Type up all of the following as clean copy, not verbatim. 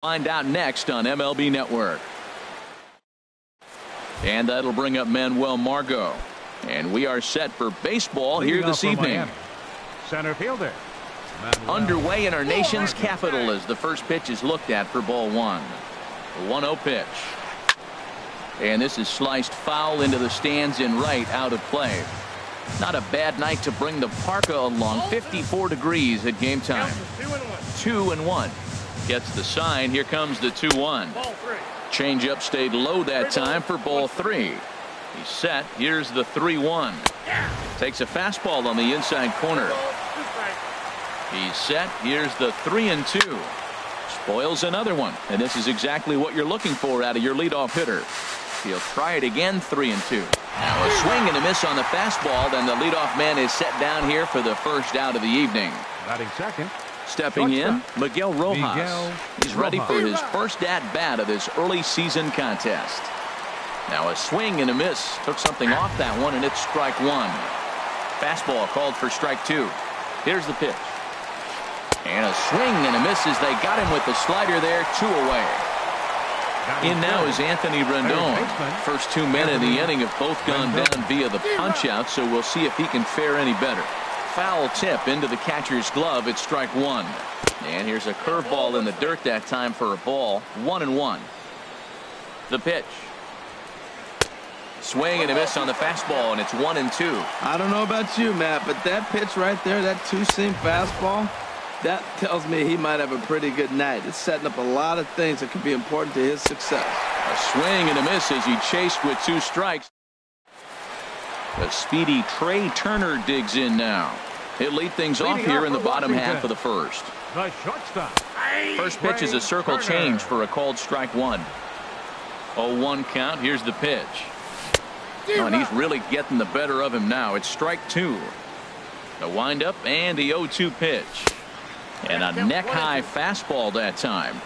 Find out next on MLB Network. And that'll bring up Manuel Margot. And we are set for baseball here this evening. Center fielder. Underway in our nation's capital as the first pitch is looked at for ball one. The 1-0 pitch. And this is sliced foul into the stands in right, out of play. Not a bad night to bring the parka along. 54 degrees at game time. 2-1. Gets the sign. Here comes the 2-1. Changeup stayed low that time for ball three. He's set. Here's the 3-1. Takes a fastball on the inside corner. He's set. Here's the 3-2. Spoils another one. And this is exactly what you're looking for out of your leadoff hitter. He'll try it again. 3-2. Now a swing and a miss on the fastball. Then the leadoff man is set down here for the first out of the evening. Batting second. Stepping in, Miguel Rojas. He's ready for his first at-bat of this early season contest. Now a swing and a miss. Took something off that one, and it's strike one. Fastball called for strike two. Here's the pitch. And a swing and a miss as they got him with the slider there. 2 away. In now is Anthony Rendon. First 2 men in the inning have both gone down via the punch-out, so we'll see if he can fare any better. Foul tip into the catcher's glove. It's strike one. And here's a curveball in the dirt that time for a ball. 1-1. The pitch. Swing and a miss on the fastball, and it's 1-2. I don't know about you, Matt, but that pitch right there, that two-seam fastball, that tells me he might have a pretty good night. It's setting up a lot of things that could be important to his success. A swing and a miss as he chased with 2 strikes. The speedy Trey Turner digs in now. He'll lead things off here in the bottom half of the first. The shortstop. First pitch is a circle change for a called strike one. 0-1 count. Here's the pitch. Oh, and he's really getting the better of him now. It's strike two. The windup and the 0-2 pitch. And a neck-high fastball that time.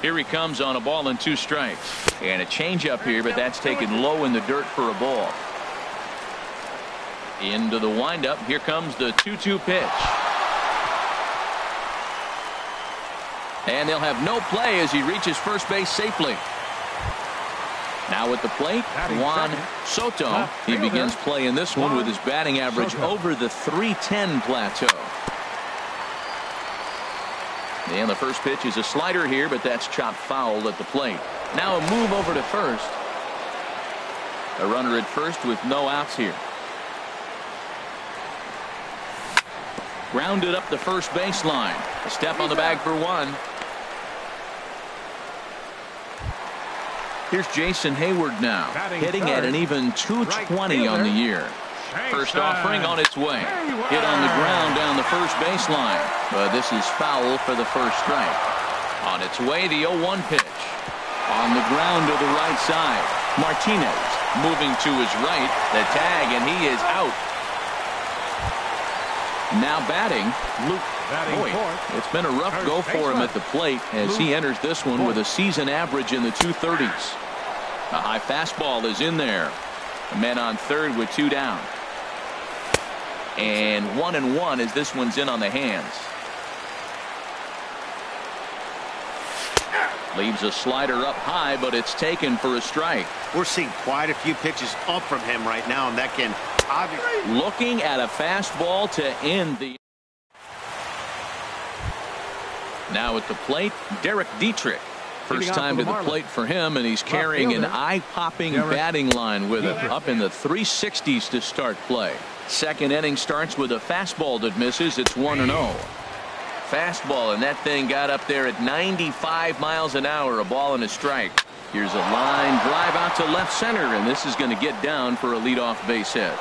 Here he comes on a ball and 2 strikes. And a changeup here, but that's taken low in the dirt for a ball. Into the windup. Here comes the 2-2 pitch. And they'll have no play as he reaches first base safely. Now at the plate, Juan Soto. He begins play in this one with his batting average over the .310 plateau. And the first pitch is a slider here, but that's chopped foul at the plate. Now a move over to first. A runner at first with no outs here. Grounded up the first baseline. A step on the bag for one. Here's Jason Hayward now, hitting at an even .220 on the year. First offering on its way. Hit on the ground down the first baseline. But this is foul for the first strike. On its way, the 0-1 pitch. On the ground to the right side. Martinez moving to his right. The tag, and he is out. Now batting, Luke Voit. It's been a rough go for him at the plate as he enters this one with a season average in the 230s. A high fastball is in there. A man on third with 2 down. And 1-1 as this one's in on the hands. Leaves a slider up high, but it's taken for a strike. We're seeing quite a few pitches up from him right now, and that can obviously. Looking at a fastball to end the. Now at the plate, Derek Dietrich. First time to the plate for him, and he's carrying an eye-popping batting line with him. Up in the 360s to start play. Second inning starts with a fastball that misses. It's 1-0. Fastball, and that thing got up there at 95 miles an hour. A ball and a strike. Here's a line drive out to left center, and this is going to get down for a leadoff base hit.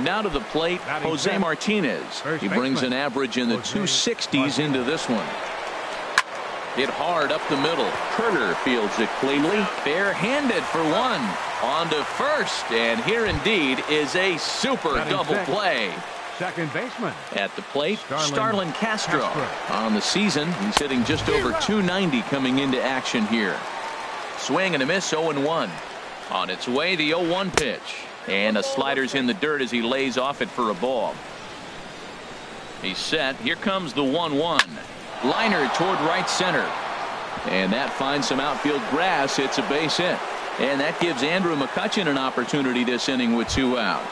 Now to the plate, Jose Martinez. He brings an average in the 260s into this one. Hit hard up the middle. Turner fields it cleanly. Barehanded for one. On to first. And here indeed is a super double play. Second baseman. At the plate, Starlin Castro. On the season, he's hitting just over 290 coming into action here. Swing and a miss, 0-1. On its way, the 0-1 pitch. And a slider's in the dirt as he lays off it for a ball. He's set. Here comes the 1-1. Liner toward right center. And that finds some outfield grass. It's a base hit. And that gives Andrew McCutchen an opportunity this inning with 2 out.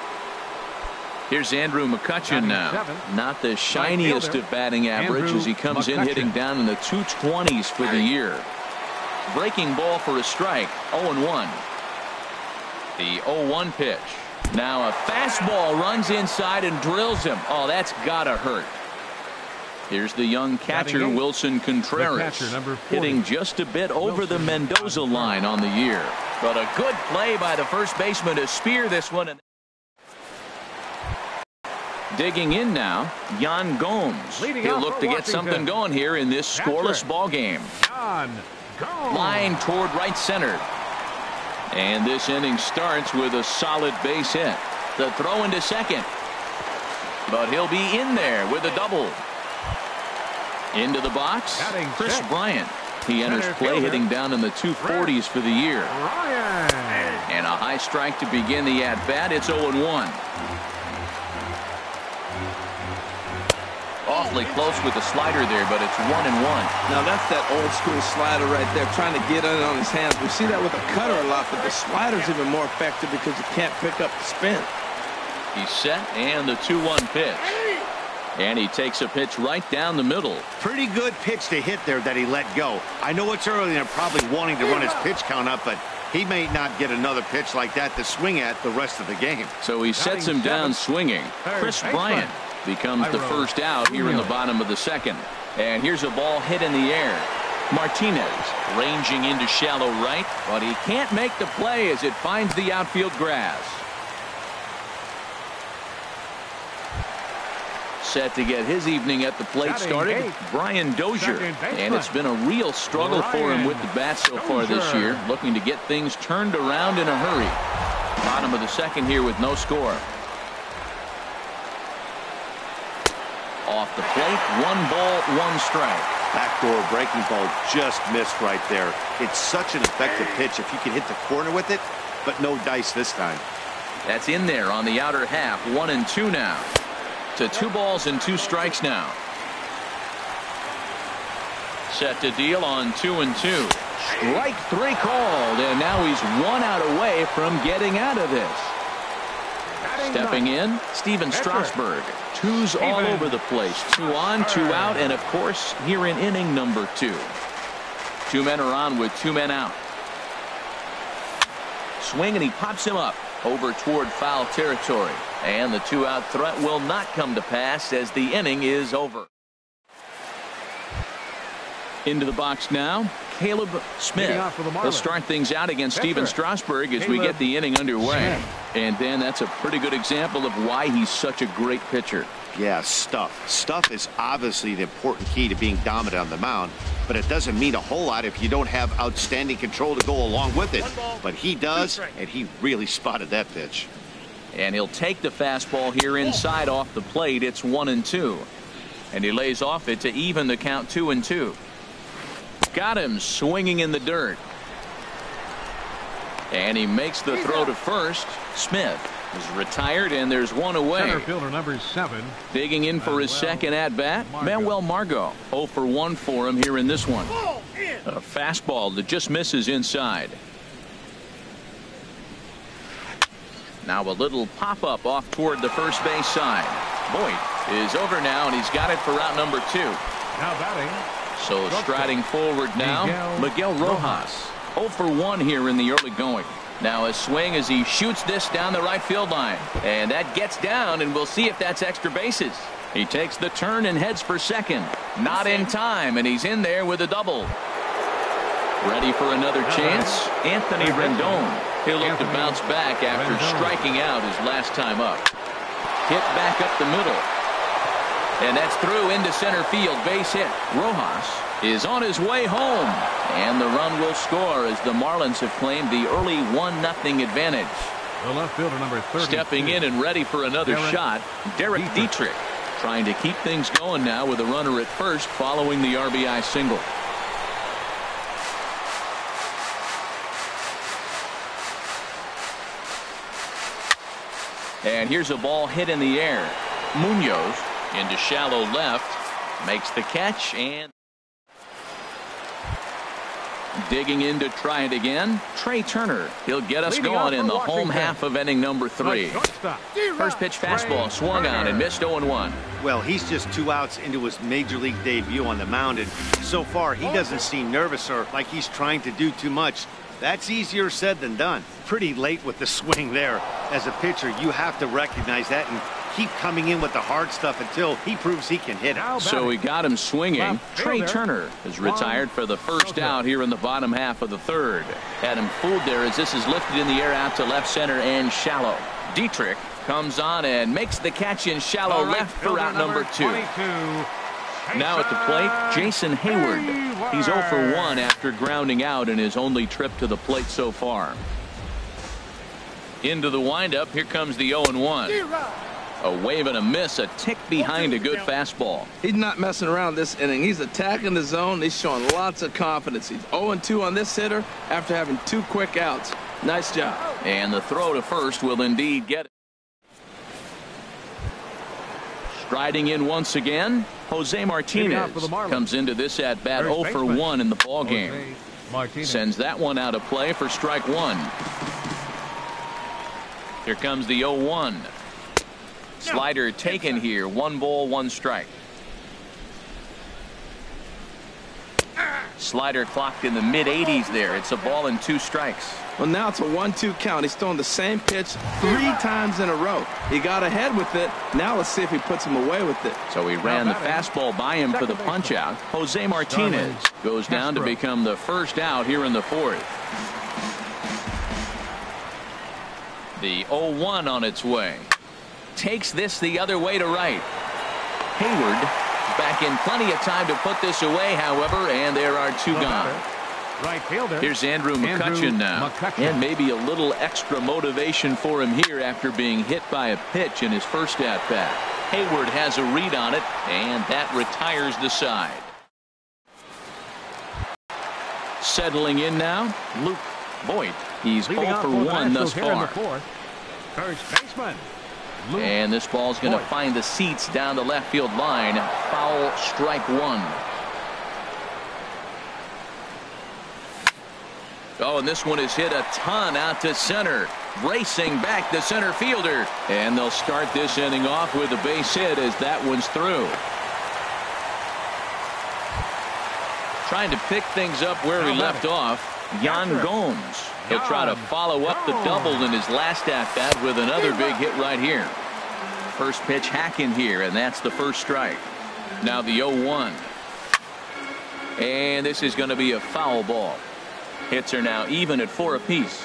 Here's Andrew McCutchen now. Not the shiniest of batting average as he comes in hitting down in the 220s for the year. Breaking ball for a strike. 0-1. The 0-1 pitch. Now a fastball runs inside and drills him. Oh, that's gotta hurt. Here's the young catcher Wilson Contreras hitting just a bit over the Mendoza line on the year. But a good play by the first baseman to spear this one. Digging in now, Yan Gomes. He'll look to get something going here in this scoreless ball game. Line toward right center. And this inning starts with a solid base hit. The throw into second. But he'll be in there with a double. Into the box, Chris Bryant. He enters play hitting down in the 240s for the year. And a high strike to begin the at-bat. It's 0-1. Awfully close with the slider there, but it's 1-1. Now that's that old school slider right there, trying to get in on his hands. We see that with a cutter a lot, but the slider's even more effective because you can't pick up the spin. He's set, and the 2-1 pitch. And he takes a pitch right down the middle. Pretty good pitch to hit there that he let go. I know it's early and they're probably wanting to run his pitch count up, but he may not get another pitch like that to swing at the rest of the game. So he sets him down swinging. Chris Bryant becomes the first out here in the bottom of the second. And here's a ball hit in the air. Martinez ranging into shallow right, but he can't make the play as it finds the outfield grass. Set to get his evening at the plate started, Brian Dozier. And it's been a real struggle for him with the bat so far this year, looking to get things turned around in a hurry. Bottom of the second here with no score. Off the plate, 1 ball, 1 strike. Backdoor breaking ball just missed right there. It's such an effective pitch if you can hit the corner with it, but no dice this time. That's in there on the outer half. 1-2 now. To 2 balls and 2 strikes now. Set to deal on 2-2. Strike 3 called, and now he's 1 out away from getting out of this. Stepping in, Steven Strasburg. 2's all over the place. 2 on, 2 out, and of course here in inning number 2. 2 men are on with 2 men out. Swing, and he pops him up over toward foul territory. And the 2-out threat will not come to pass as the inning is over. Into the box now, Caleb Smith. He'll start things out against Steven Strasburg as we get the inning underway. And Dan, that's a pretty good example of why he's such a great pitcher. Yeah, stuff. Stuff is obviously the important key to being dominant on the mound, but it doesn't mean a whole lot if you don't have outstanding control to go along with it. But he does, and he really spotted that pitch. And he'll take the fastball here inside off the plate. It's 1-2. And he lays off it to even the count 2-2. Got him swinging in the dirt. And he makes the throw to first. Smith is retired, and there's 1 away. Center fielder number 7. Digging in for his second at-bat, Manuel Margot. 0 for 1 for him here in this one. A fastball that just misses inside. Now a little pop-up off toward the first base side. Boyd is over now, and he's got it for out number 2. Now batting. So striding forward now, Miguel Rojas. 0 for 1 here in the early going. Now a swing as he shoots this down the right field line. And that gets down, and we'll see if that's extra bases. He takes the turn and heads for second. Not in time, and he's in there with a double. Ready for another chance? Anthony Rendon. He'll look to bounce back after striking out his last time up. Hit back up the middle. And that's through into center field. Base hit. Rojas is on his way home. And the run will score as the Marlins have claimed the early 1-0 advantage. The left fielder number 30. Stepping in and ready for another shot, Derek Dietrich. Trying to keep things going now with a runner at first following the RBI single. And here's a ball hit in the air. Munoz Into shallow left. Makes the catch and digging in to try it again. Trey Turner. He'll get us going in the home half of inning number 3. First pitch fastball swung on and missed 0-1. Well, he's just 2 outs into his major league debut on the mound, and so far he doesn't seem nervous or like he's trying to do too much. That's easier said than done. Pretty late with the swing there. As a pitcher, you have to recognize that and keep coming in with the hard stuff until he proves he can hit it. So we got him swinging. Trey Turner is retired for the first out here in the bottom half of the 3rd. Had him fooled there as this is lifted in the air out to left center and shallow. Dietrich comes on and makes the catch in shallow left for out number 2. Now at the plate, Jason Hayward. He's 0 for 1 after grounding out in his only trip to the plate so far. Into the windup, here comes the 0-1. A wave and a miss, a tick behind a good fastball. He's not messing around this inning. He's attacking the zone. He's showing lots of confidence. He's 0-2 on this hitter after having 2 quick outs. Nice job. And the throw to first will indeed get it. Striding in once again, Jose Martinez comes into this at bat 0 for 1 in the ball game. Sends that one out of play for strike 1. Here comes the 0-1. Slider taken here. 1 ball, 1 strike. Slider clocked in the mid-80s there. It's a ball and 2 strikes. Well, now it's a 1-2 count. He's throwing the same pitch 3 times in a row. He got ahead with it. Now let's see if he puts him away with it. So he ran the fastball by him for the punch out. Jose Martinez goes down to become the first out here in the 4th. The 0-1 on its way. Takes this the other way to right. Hayward back in plenty of time to put this away, however, and there are 2 gone. Right fielder. Here's Andrew McCutchen now. And maybe a little extra motivation for him here after being hit by a pitch in his first at-bat. Hayward has a read on it, and that retires the side. Settling in now, Luke Voigt. He's 0 for 1 thus far. First baseman. And this ball's going to find the seats down the left field line. Foul, strike 1. Oh, and this one is hit a ton out to center. Racing back the center fielder. And they'll start this inning off with a base hit as that one's through. Trying to pick things up where we left off. Yan Gomes. He'll try to follow up the double in his last at-bat with another big hit right here. First pitch hacking here, and that's the first strike. Now the 0-1. And this is going to be a foul ball. Hits are now even at 4 apiece.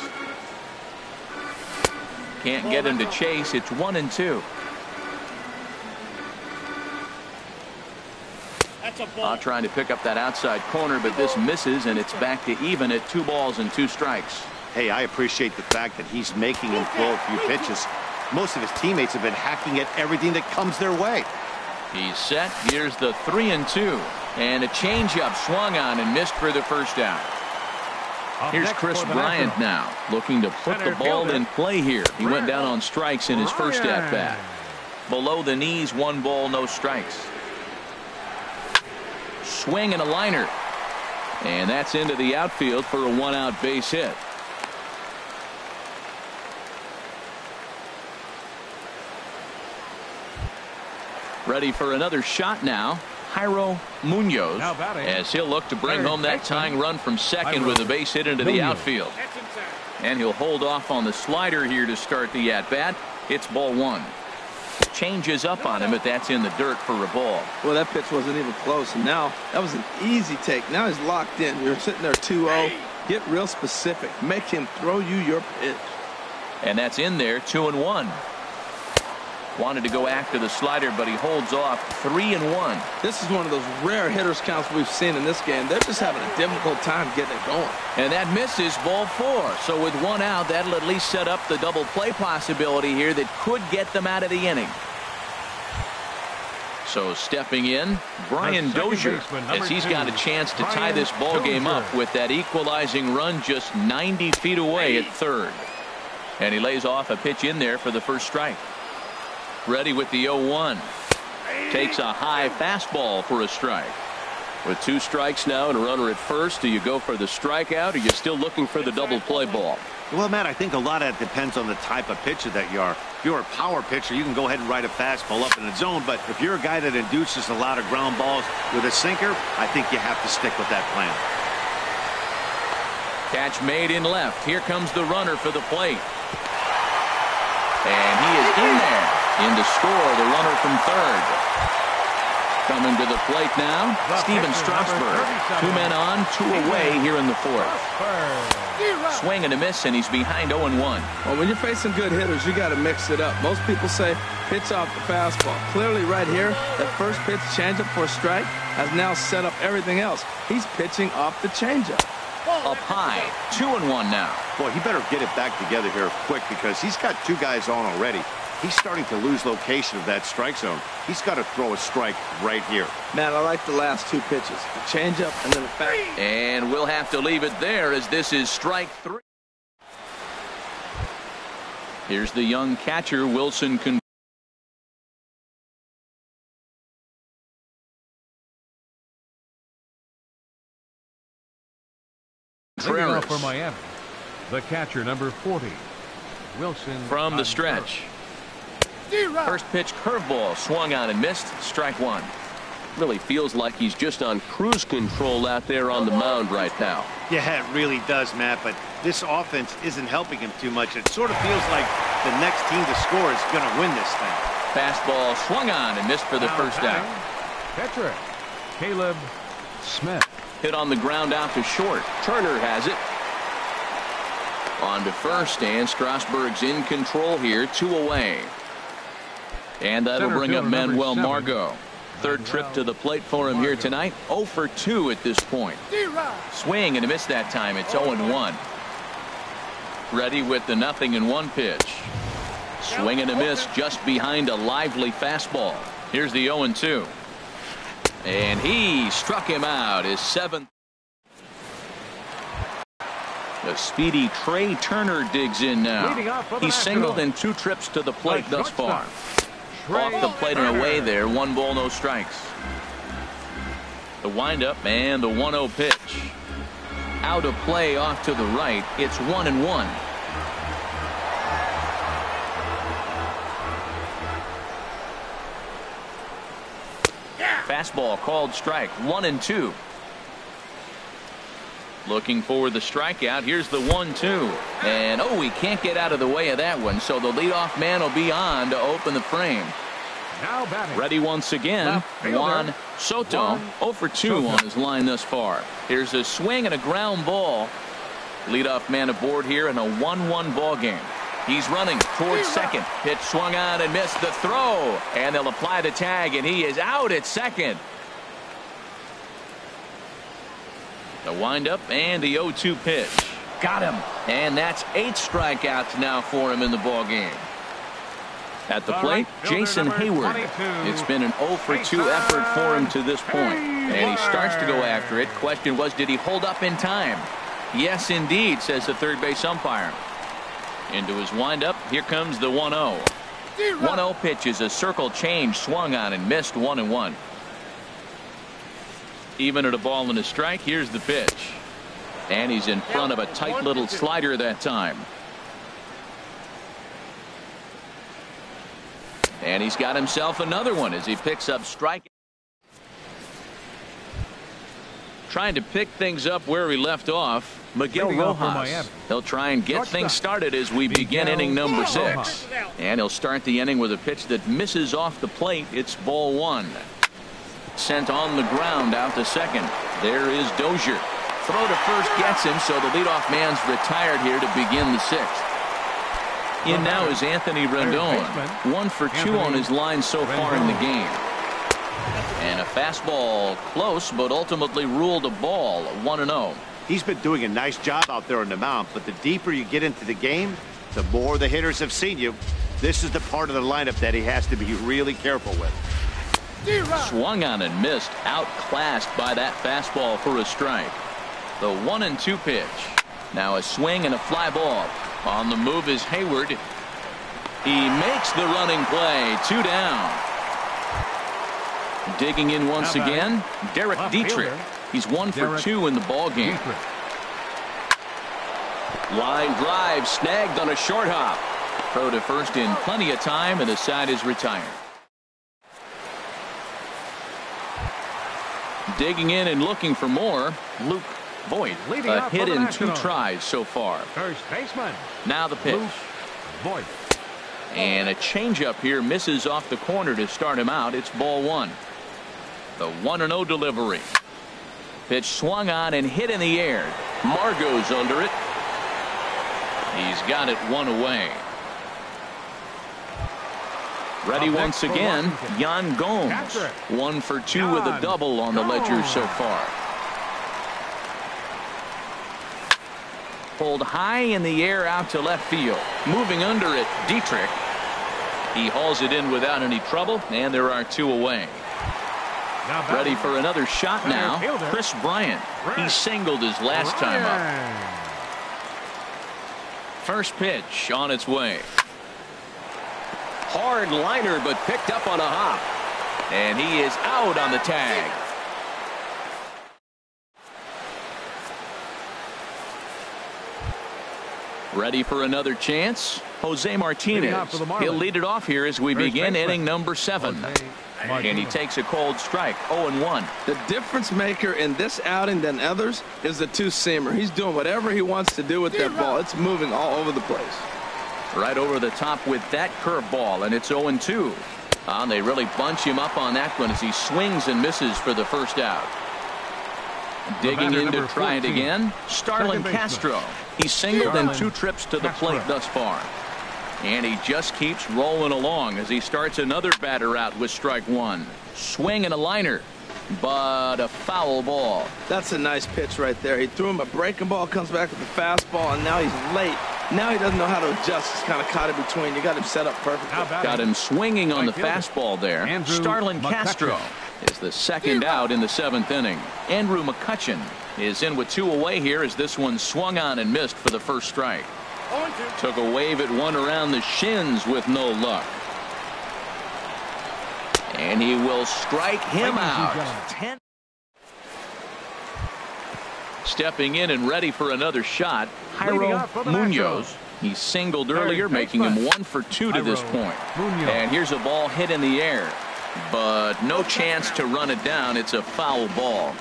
Can't get him to chase. It's 1-2. Trying to pick up that outside corner, but this misses, and it's back to even at 2 balls and 2 strikes. Hey, I appreciate the fact that he's making him throw a few pitches. Most of his teammates have been hacking at everything that comes their way. He's set. Here's the 3-2. And a changeup swung on and missed for the first out. Here's Chris Bryant now, looking to put the ball in play here. He went down on strikes in his first at-bat. Below the knees, 1 ball, no strikes. Swing and a liner. And that's into the outfield for a 1-out base hit. Ready for another shot now. Jairo Munoz, as he'll look to bring home that tying run from second with a base hit into the outfield. And he'll hold off on the slider here to start the at-bat. It's ball 1. Changes up on him, but that's in the dirt for a ball. Well, that pitch wasn't even close, and now that was an easy take. Now he's locked in. You're sitting there 2-0. Get real specific. Make him throw you your pitch. And that's in there, 2-1. Wanted to go after the slider, but he holds off. 3-1. This is one of those rare hitters counts we've seen in this game. They're just having a difficult time getting it going. And that misses, ball 4. So with 1 out, that'll at least set up the double play possibility here that could get them out of the inning. So stepping in, Brian Dozier, as he's got a chance to tie this ball game up with that equalizing run just 90 feet away at third. And he lays off a pitch in there for the first strike. Ready with the 0-1. takes a high fastball for a strike. With 2 strikes now and a runner at first, do you go for the strikeout or are you still looking for the double play ball? Well, Matt, I think a lot of that depends on the type of pitcher that you are. If you're a power pitcher, you can go ahead and ride a fastball up in the zone. But if you're a guy that induces a lot of ground balls with a sinker, I think you have to stick with that plan. Catch made in left. Here comes the runner for the plate. And he is in there. In to score, the runner from third. Coming to the plate now, Steven Strasburg. 2 men on, 2 away here in the 4th. Swing and a miss, and he's behind 0-1. Well, when you're facing good hitters, you got to mix it up. Most people say pitch off the fastball. Clearly right here, that first pitch changeup for a strike has now set up everything else. He's pitching off the changeup. Up high, 2-1 now. Boy, he better get it back together here quick because he's got 2 guys on already. He's starting to lose location of that strike zone. He's got to throw a strike right here. Matt, I like the last 2 pitches. The changeup and then the fastball. And we'll have to leave it there as this is strike 3. Here's the young catcher, Wilson. Leading off for Miami, the catcher, number 40, Wilson. From the stretch. First pitch curveball swung on and missed. Strike 1. Really feels like he's just on cruise control out there on the mound right now. Yeah, it really does, Matt, but this offense isn't helping him too much. It sort of feels like the next team to score is going to win this thing. Fastball swung on and missed for the first out. Catcher, Caleb Smith. Hit on the ground out to short. Turner has it. On to first, and Strasburg's in control here, 2 away. And that'll bring up Manuel Margot. Third trip to the plate for him here tonight. 0 for 2 at this point. Swing and a miss that time. It's 0-1. Ready with the 0-1 pitch. Swing and a miss just behind a lively fastball. Here's the 0-2. And he struck him out. His 7th. The speedy Trey Turner digs in now. He's singled in 2 trips to the plate thus far. Off the plate and away there. 1 ball, no strikes. The windup and the 1-0 pitch. Out of play off to the right. It's 1-1. Fastball called strike. 1-2. Looking for the strikeout. Here's the 1-2. And he can't get out of the way of that one. So the leadoff man will be on to open the frame. Now batting. Ready once again. Juan Soto. 0 for 2 on his line thus far. Here's a swing and a ground ball. Leadoff man aboard here in a 1-1 ball game. He's running towards second. Pitch swung on and missed. The throw. And they'll apply the tag, and he is out at second. The windup and the 0-2 pitch. Got him. And that's 8 strikeouts now for him in the ball game. At the plate, Jason Hayward. It's been an 0 for 2 effort for him to this point. And he starts to go after it. Question was, did he hold up in time? Yes, indeed, says the third base umpire. Into his windup. Here comes the 1-0. 1-0 pitch is a circle change, swung on and missed. 1-1. Even at a ball and a strike. Here's the pitch. And he's in front of a tight little slider that time. And he's got himself another one as he picks up strike. Trying to pick things up where he left off. Miguel Rojas. He'll try and get things started as we begin inning number 6. And he'll start the inning with a pitch that misses off the plate. It's ball 1. Sent on the ground out to second. There is Dozier. Throw to first gets him, so the leadoff man's retired here to begin the 6th. In now is Anthony Rendon. 1 for 2 on his line so far in the game. And a fastball close, but ultimately ruled a ball. 1-0. He's been doing a nice job out there on the mound, but the deeper you get into the game, the more the hitters have seen you. This is the part of the lineup that he has to be really careful with. Swung on and missed. Outclassed by that fastball for a strike. The 1-2 pitch. Now a swing and a fly ball. On the move is Hayward. He makes the running play. 2 down. Digging in once again, Derek Left Dietrich. fielder. He's 1 for Derek 2 in the ball game. Dietrich. Line drive snagged on a short hop. Throw to first in plenty of time, and the side is retired. Digging in and looking for more, Luke Voigt. Leading A off hit for the in 2 Nationals. tries so far. First baseman. Now the pitch. Luke Voigt. And a changeup here misses off the corner to start him out. It's ball 1. The 1-0 delivery. Pitch swung on and hit in the air. Margot's under it. He's got it 1 away. Ready Up once next for again, Washington. Jan Gomes. Catcher. 1 for 2 with a Jan double on the ledger so Gomes. far. Pulled high in the air out to left field. Moving under it, Dietrich. He hauls it in without any trouble, and there are 2 away. Now Ready for another shot Center now, fielder. Chris Bryant. He singled his last time up. First pitch on its way. Hard liner, but picked up on a hop. And he is out on the tag. Ready for another chance? Jose Martinez. Leading off for the Marlins. He'll lead it off here as we First begin baseman. inning number 7. Jose And he Martinez. takes a cold strike, 0-1. The difference maker in this outing than others is the two-seamer. He's doing whatever he wants to do with that ball. It's moving all over the place. Right over the top with that curveball, and it's 0-2. They really bunch him up on that one as he swings and misses for the first out. Digging batter, in to number try it 14. again, Starlin Second baseman. Castro. He singled in Starlin 2 trips to the plate Castro. thus far. And he just keeps rolling along as he starts another batter out with strike 1. Swing and a liner, but a foul ball. That's a nice pitch right there. He threw him a breaking ball, comes back with a fastball, and now he's late. Now he doesn't know how to adjust. He's kind of caught in between. You got him set up perfectly. Now batting. Got him swinging on the Right fielder. fastball there. Andrew Starlin McCutcheon. Castro is the second out in the 7th inning. Andrew McCutcheon is in with 2 away here as this one swung on and missed for the first strike. Took a wave at one around the shins with no luck. And he will strike him Ladies and out. gentlemen. 10. Stepping in and ready for another shot, Leading Jairo off for the Munoz. Nationals. He singled Third earlier, making him baseman. 1 for 2 to this Jairo point. Munoz. And here's a ball hit in the air, but no chance to run it down. It's a foul ball.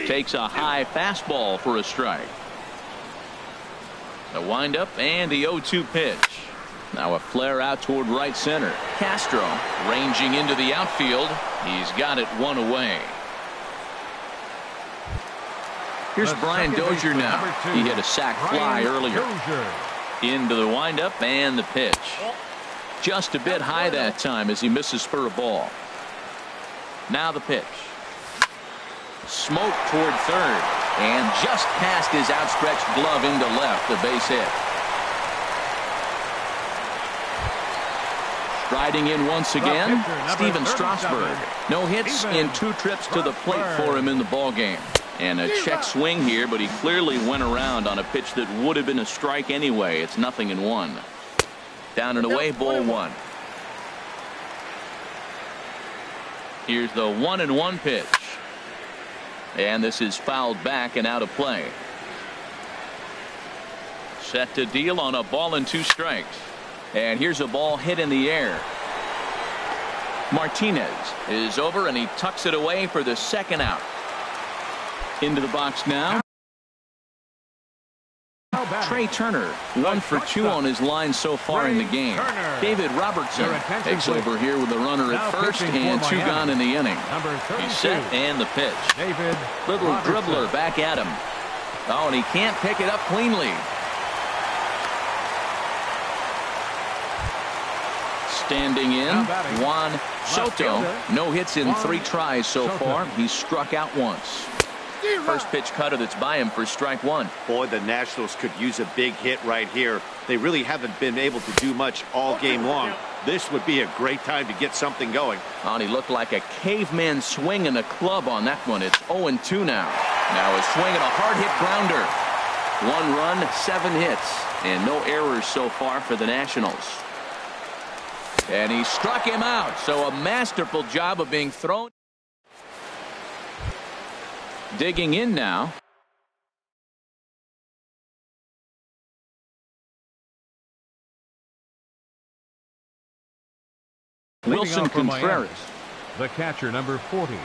Takes a high fastball for a strike. A windup and the 0-2 pitch. Now a flare out toward right center. Castro ranging into the outfield. He's got it 1 away. Here's The Brian second Dozier baseman, now. number 2. He hit a sac fly Brian earlier. Dozier. Into the windup and the pitch. Just a bit high that time as he misses for a ball. Now the pitch. Smoke toward third. And just past his outstretched glove into left. The base hit. Striding in once again, pitcher, number Steven 37. Strasburg. No hits in 2 trips to the plate for him in the ball game. And a check swing here, but he clearly went around on a pitch that would have been a strike anyway. It's 0-1. Down and away, ball 1. Here's the 1-1 pitch. And this is fouled back and out of play. Set to deal on a ball and 2 strikes. And here's a ball hit in the air. Martinez is over and he tucks it away for the second out. Into the box now. Now batting. Trey Turner, 1 for 2 on his line so far in the game. Turner. David Robertson Your attention, takes please. over here with the runner Now at first pitching and for 2 Miami. gone in the inning. Number 32. He's set and the pitch. David Little Robertson. dribbler back at him. Oh, and he can't pick it up cleanly. Standing in, Now batting. Juan Soto. fielder. No hits in Juan 3 tries so Soto. far. He's struck out once. First pitch cutter that's by him for strike 1. Boy, the Nationals could use a big hit right here. They really haven't been able to do much all game long. This would be a great time to get something going. Oh, and he looked like a caveman swinging a club on that one. It's 0-2 now. Now a swing and a hard hit grounder. 1 run, 7 hits, and no errors so far for the Nationals. And he struck him out. So a masterful job of being thrown. Digging in now. Wilson Contreras. The catcher, number 40.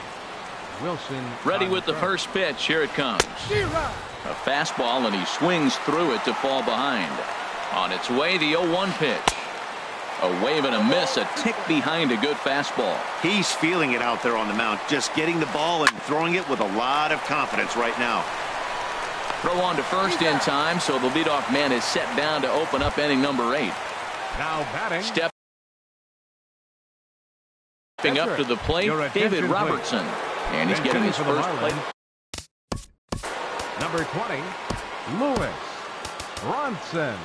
Wilson. Ready with the first pitch. Here it comes. A fastball, and he swings through it to fall behind. On its way, the 0-1 pitch. A wave and a miss, a tick behind a good fastball. He's feeling it out there on the mound, just getting the ball and throwing it with a lot of confidence right now. Throw on to first in time, so the leadoff man is set down to open up inning number 8. Now batting. Stepping up to the plate, David Robertson. And he's getting his first plate. Number 20, Lewis Ronson.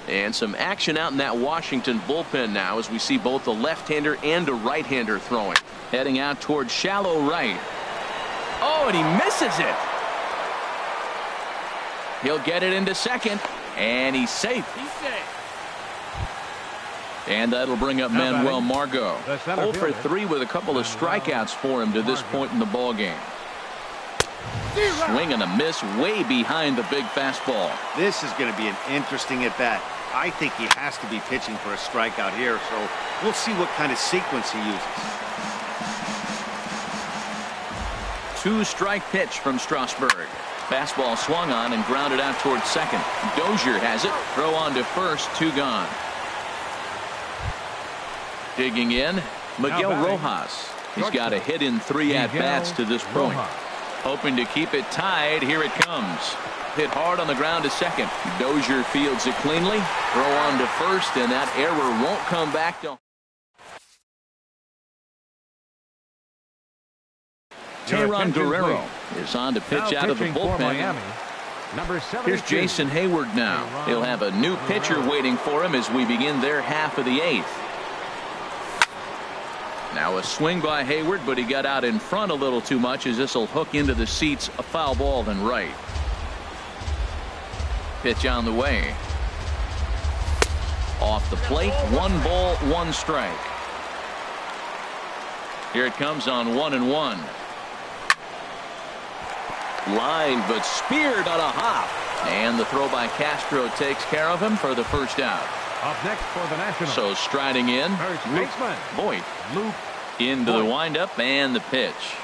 And some action out in that Washington bullpen now as we see both a left-hander and a right-hander throwing. Heading out towards shallow right. Oh, and he misses it. He'll get it into second, and he's safe. And that'll bring up Manuel Margot. 0 for 3 with a couple of strikeouts for him to this point in the ball game. Swing and a miss way behind the big fastball. This is going to be an interesting at bat. I think he has to be pitching for a strikeout here, so we'll see what kind of sequence he uses. 2-strike pitch from Strasburg. Fastball swung on and grounded out towards second. Dozier has it. Throw on to first, 2 gone. Digging in, Miguel Rojas. He's got a hit in 3 at-bats to this point. Hoping to keep it tied. Here it comes. Hit hard on the ground to second. Dozier fields it cleanly. Throw on to first, and that error won't come back to. Tayron Guerrero is on to pitch out of the bullpen. Here's Jason Hayward now. He'll have a new pitcher waiting for him as we begin their half of the 8th. Now a swing by Hayward, but he got out in front a little too much as this will hook into the seats. A foul ball and right. Pitch on the way. Off the plate. 1 ball, 1 strike. Here it comes on 1-1. Line, but speared on a hop. And the throw by Castro takes care of him for the first out. Up next for the Nationals. So striding in, first baseman Voit. Luke Into Voit. the windup and the pitch.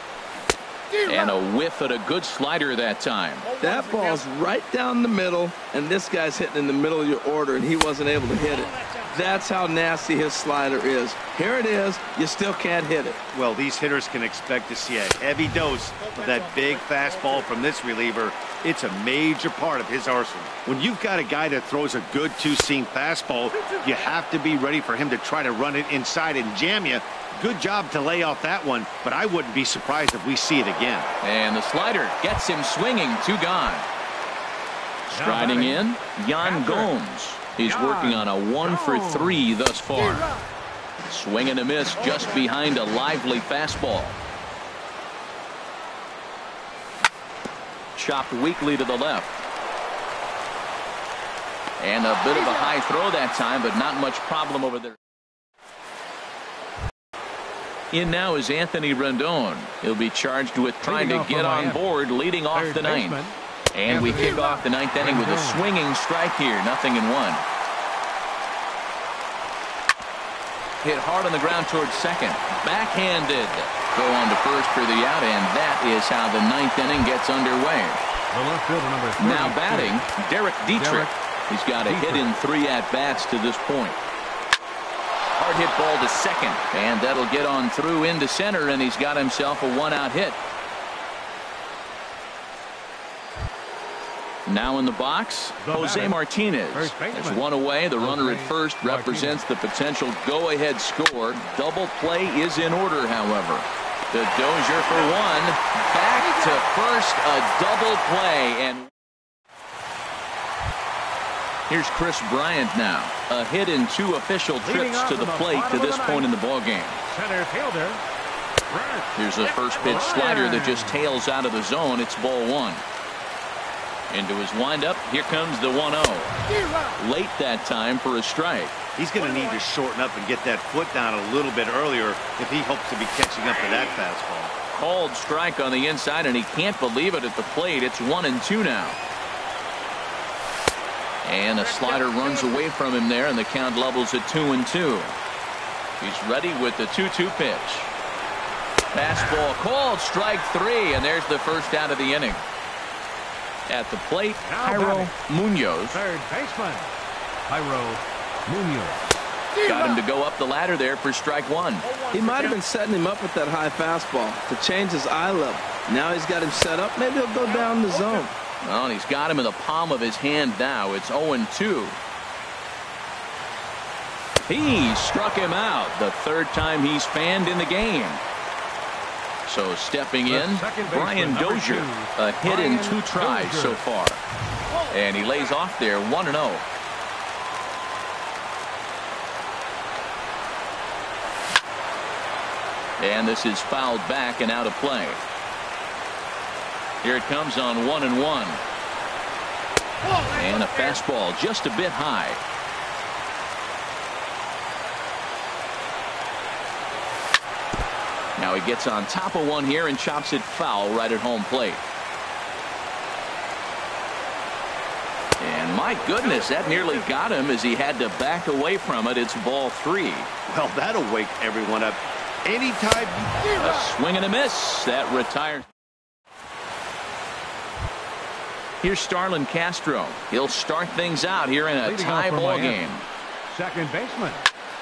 And a whiff at a good slider that time. That ball's right down the middle, and this guy's hitting in the middle of your order, and he wasn't able to hit it. That's how nasty his slider is. Here it is. You still can't hit it. Well, these hitters can expect to see a heavy dose of that big fastball from this reliever. It's a major part of his arsenal. When you've got a guy that throws a good 2-seam fastball, you have to be ready for him to try to run it inside and jam you. Good job to lay off that one, but I wouldn't be surprised if we see it again. And the slider gets him swinging. 2 gone. Striding in, Yan Gomes. He's working on a 1 for 3 thus far. Swing and a miss just behind a lively fastball. Chopped weakly to the left. And a bit of a high throw that time, but not much problem over there. In now is Anthony Rendon. He'll be charged with trying to get on board, leading off the 9th. And we kick off the 9th inning with a swinging strike here. 0-1. Hit hard on the ground towards second. Backhanded. Go on to first for the out, and that is how the 9th inning gets underway. Now batting, Derek Dietrich. He's got a hit in 3 at-bats to this point. Hard hit ball to second, and that'll get on through into center, and he's got himself a 1-out hit. Now in the box, Jose Martinez. There's 1 away. The runner at first represents the potential go-ahead score. Double play is in order, however. The Dozier for 1. Back to first, a double play. And here's Chris Bryant now. A hit in 2 official trips to the plate to this point in the ballgame. Center fielder. Here's a first pitch slider that just tails out of the zone. It's ball 1. Into his windup. Here comes the 1-0. Late that time for a strike. He's going to need to shorten up and get that foot down a little bit earlier if he hopes to be catching up to that fastball. Called strike on the inside, and he can't believe it at the plate. It's 1-2 now. And a slider runs away from him there, and the count levels at 2-2. He's ready with the 2-2 pitch. Fastball called, strike 3, and there's the first out of the inning. At the plate, Jairo Munoz. Third baseman, Jairo Munoz. Got him to go up the ladder there for strike 1. He might have been setting him up with that high fastball to change his eye level. Now he's got him set up. Maybe he'll go down the zone. Well, he's got him in the palm of his hand now. It's 0-2. He struck him out the third time he's fanned in the game. So stepping in, Brian Dozier, a hit in 2 tries so far. And he lays off there 1-0. And this is fouled back and out of play. Here it comes on 1-1. And a fastball just a bit high. Now he gets on top of one here and chops it foul right at home plate. And my goodness, that nearly got him as he had to back away from it. It's ball 3. Well, that'll wake everyone up. Anytime. A swing and a miss. That retires. Here's Starlin Castro. He'll start things out here in a tie ball game. Second baseman.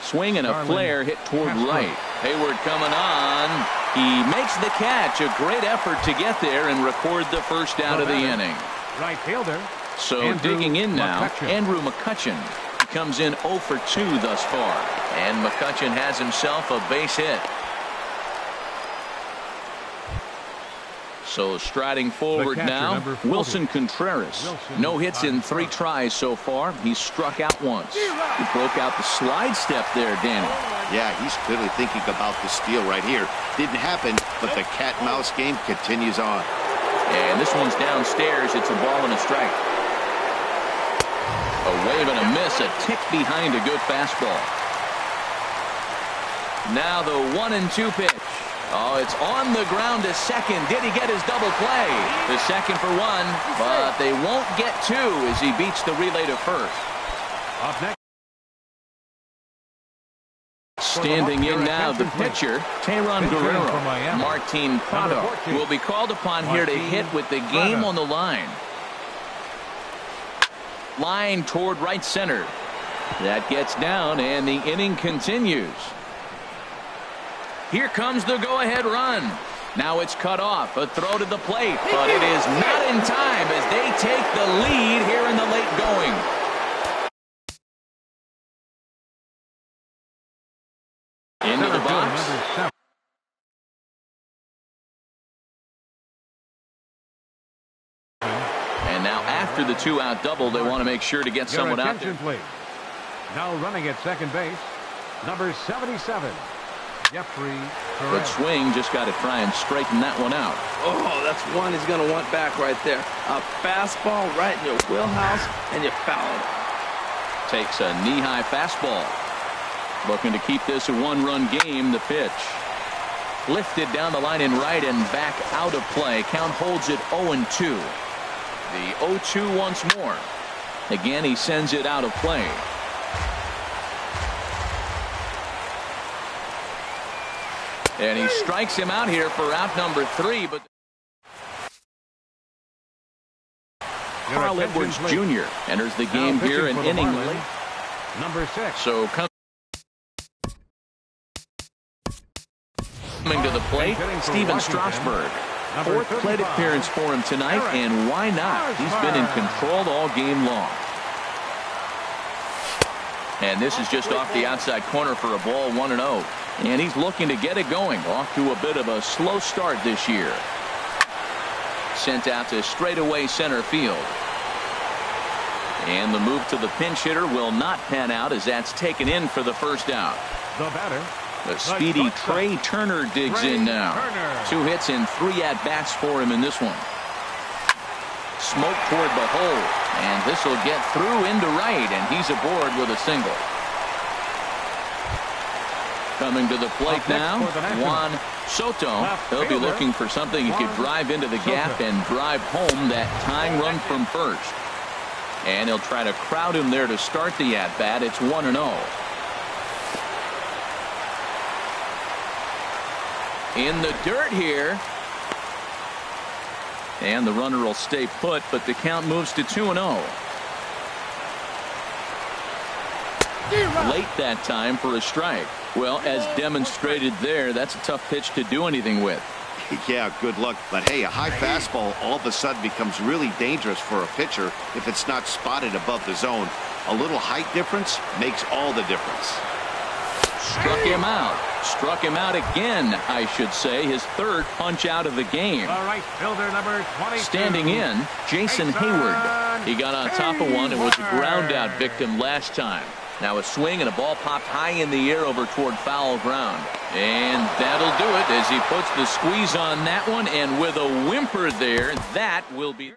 Swing and a flare hit toward right. Hayward coming on. He makes the catch. A great effort to get there and record the first out of the inning. Right fielder. So Andrew digging in now, McCutchen. Andrew McCutchen. He comes in 0 for 2 thus far. And McCutchen has himself a base hit. So striding forward now, Wilson Contreras. No hits in 3 tries so far. He's struck out once. He broke out the slide step there, Danny. Yeah, he's clearly thinking about the steal right here. Didn't happen, but the cat-mouse game continues on. And this one's downstairs. It's a ball and a strike. A wave and a miss, a tick behind a good fastball. Now the 1-2 pitch. Oh, it's on the ground to second. Did he get his double play? The second for 1, but they won't get 2 as he beats the relay to first. Up next. Standing in now, the pitcher, Teheran Guerrero. Martin Prado will be called upon here to hit with the game on the line. Line toward right center. That gets down, and the inning continues. Here comes the go-ahead run. Now it's cut off. A throw to the plate, but it is not in time as they take the lead here in the late going. Into the box. And now after the 2-out double, they want to make sure to get someone out there. Please. Now running at second base, number 77. Good swing, just got to try and straighten that one out. Oh, that's one he's going to want back right there. A fastball right in your wheelhouse, and you foul it. Takes a knee-high fastball. Looking to keep this a 1-run game. The pitch. Lifted down the line in right and back out of play. Count holds it 0-2. The 0-2 once more. Again, he sends it out of play. And he strikes him out here for out number 3. But Carl Edwards Jr. enters the game here in inning late. Number 6. So coming to the plate, Steven Strasburg. 4th plate appearance for him tonight, and why not? He's been in control all game long. And this is just off the outside corner for a ball, 1-0. And he's looking to get it going. Off to a bit of a slow start this year. Sent out to straightaway center field. And the move to the pinch hitter will not pan out as that's taken in for the first out. The batter. The speedy Trey Turner digs in now. 2 hits and 3 at-bats for him in this one. Smoke toward the hole. And this will get through into right, and he's aboard with a single. Coming to the plate now, Juan Soto. He'll be looking for something he could drive into the gap and drive home that tying run from first. And he'll try to crowd him there to start the at-bat. It's 1-0. In the dirt here. And the runner will stay put, but the count moves to 2-0. Late that time for a strike. Well, as demonstrated there, that's a tough pitch to do anything with. Yeah, good luck. But hey, a high fastball all of a sudden becomes really dangerous for a pitcher if it's not spotted above the zone. A little height difference makes all the difference. Struck him out. Struck him out again, I should say. His third punch out of the game. All right, fielder number 22. Standing in, Jason Hayward. He got on top of one and was a ground out victim last time. Now a swing and a ball popped high in the air over toward foul ground. And that'll do it as he puts the squeeze on that one. And with a whimper there, that will be...